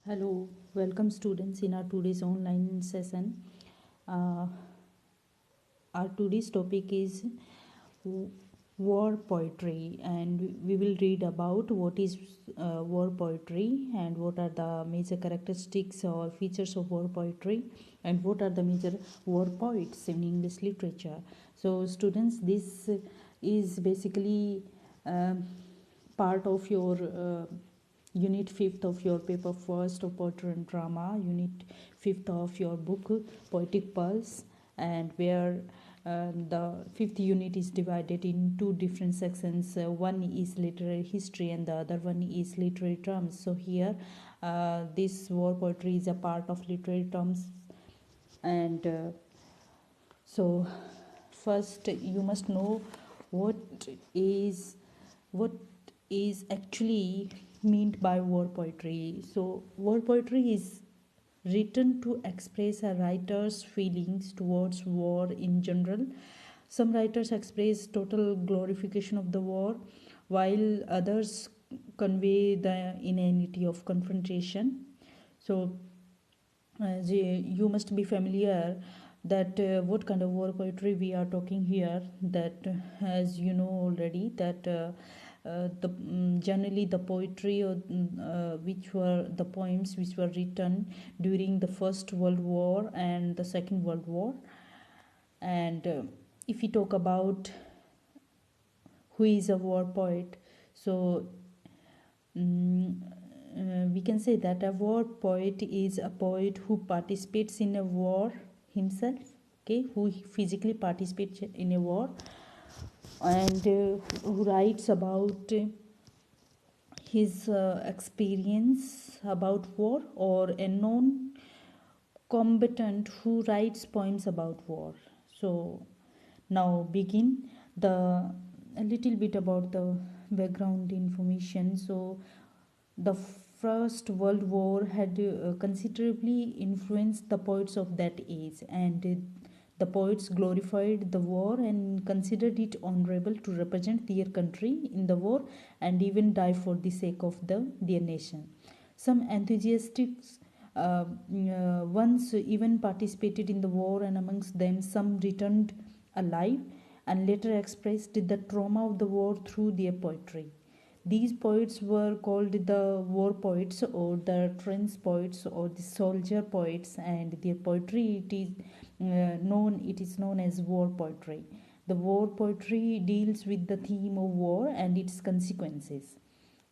Hello, welcome students in our today's online session. Uh, our today's topic is war poetry, and we will read about what is war poetry and what are the major characteristics or features of war poetry and what are the major war poets in English literature. So students, this is basically part of your unit 5th of your paper first of poetry and drama, unit 5th of your book Poetic Pulse, and where the 5th unit is divided in two different sections. One is literary history and the other one is literary terms. So here this war poetry is a part of literary terms, and so first you must know what is what is actually meant by war poetry. So war poetry is written to express a writer's feelings towards war in general. Some writers express total glorification of the war, while others convey the inanity of confrontation. So you must be familiar that what kind of war poetry we are talking here, that as you know already that generally the poetry or which were the poems which were written during the First World War and the Second World War. And if we talk about who is a war poet, so we can say that a war poet is a poet who participates in a war himself, okay, who physically participates in a war, and who writes about his experience about war, or a known combatant who writes poems about war. So now begin the a little bit about the background information. So the First World War had considerably influenced the poets of that age, and the poets glorified the war and considered it honorable to represent their country in the war and even die for the sake of their nation. Some enthusiastic ones even participated in the war, and amongst them some returned alive and later expressed the trauma of the war through their poetry. These poets were called the war poets or the trench poets or the soldier poets, and their poetry it is known as war poetry. The war poetry deals with the theme of war and its consequences.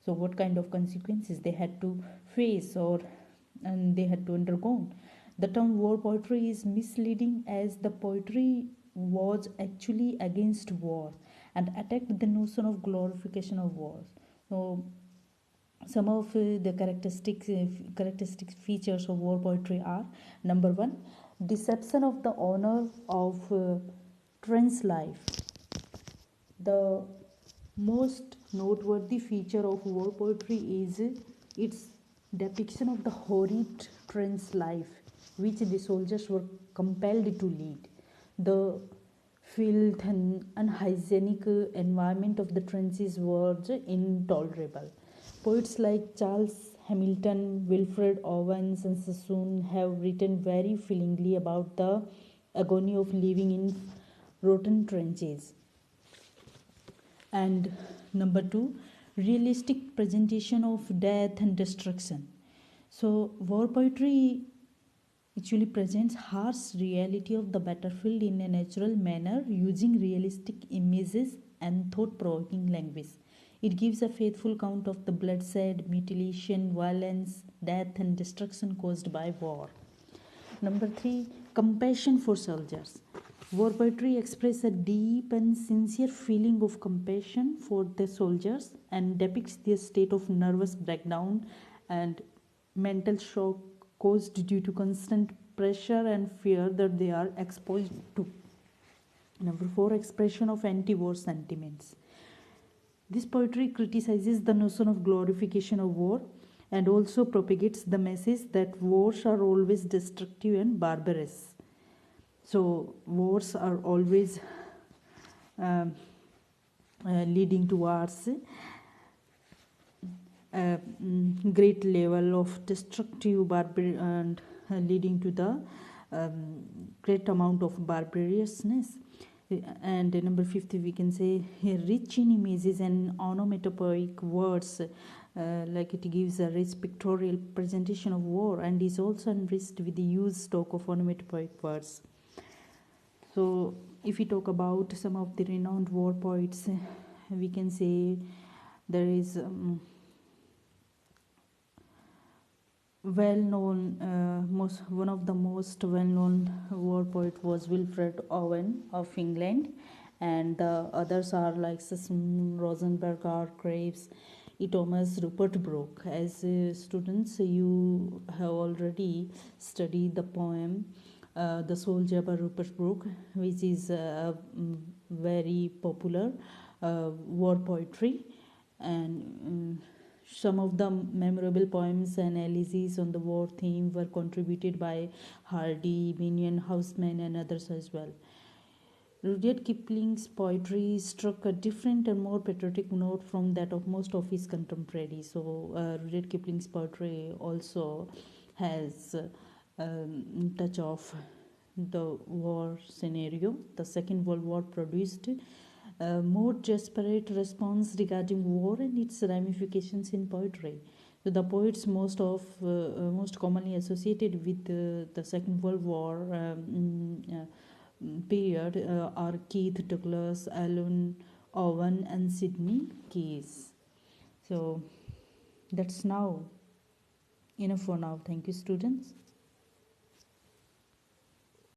So what kind of consequences they had to face or and they had to undergo. The term war poetry is misleading, as the poetry was actually against war and attacked the notion of glorification of war. So some of the characteristic features of war poetry are: number one, deception of the honor of trench life. The most noteworthy feature of war poetry is its depiction of the horrid trench life which the soldiers were compelled to lead. The filth and unhygienic environment of the trenches was intolerable. Poets like Charles Hamilton, Wilfred Owens, and Sassoon have written very feelingly about the agony of living in rotten trenches. And number two, realistic presentation of death and destruction. So war poetry actually presents harsh reality of the battlefield in a natural manner, using realistic images and thought-provoking language. It gives a faithful account of the bloodshed, mutilation, violence, death and destruction caused by war. Number three, compassion for soldiers. War poetry expresses a deep and sincere feeling of compassion for the soldiers and depicts their state of nervous breakdown and mental shock caused due to constant pressure and fear that they are exposed to. Number four, expression of anti-war sentiments. This poetry criticizes the notion of glorification of war and also propagates the message that wars are always destructive and barbarous. So wars are always leading to wars. great level of destructive and leading to the great amount of barbarousness. And number 50, we can say rich in images and onomatopoeic words, like it gives a rich pictorial presentation of war and is also enriched with the use stock of onomatopoeic words. So if we talk about some of the renowned war poets, we can say there is one of the most well-known war poet was Wilfred Owen of England, and the others are like Sisson, Rosenberg, Graves, Thomas, Rupert Brooke. As students, you have already studied the poem "The Soldier" by Rupert Brooke, which is very popular war poetry, and some of the memorable poems and elegies on the war theme were contributed by Hardy, Minion, Houseman, and others as well. Rudyard Kipling's poetry struck a different and more patriotic note from that of most of his contemporaries. So, Rudyard Kipling's poetry also has touch of the war scenario. The Second World War produced more desperate response regarding war and its ramifications in poetry. So the poets most commonly associated with the Second World War period are Keith Douglas, Alan Owen, and Sidney Case. So that's now enough for now. Thank you, students.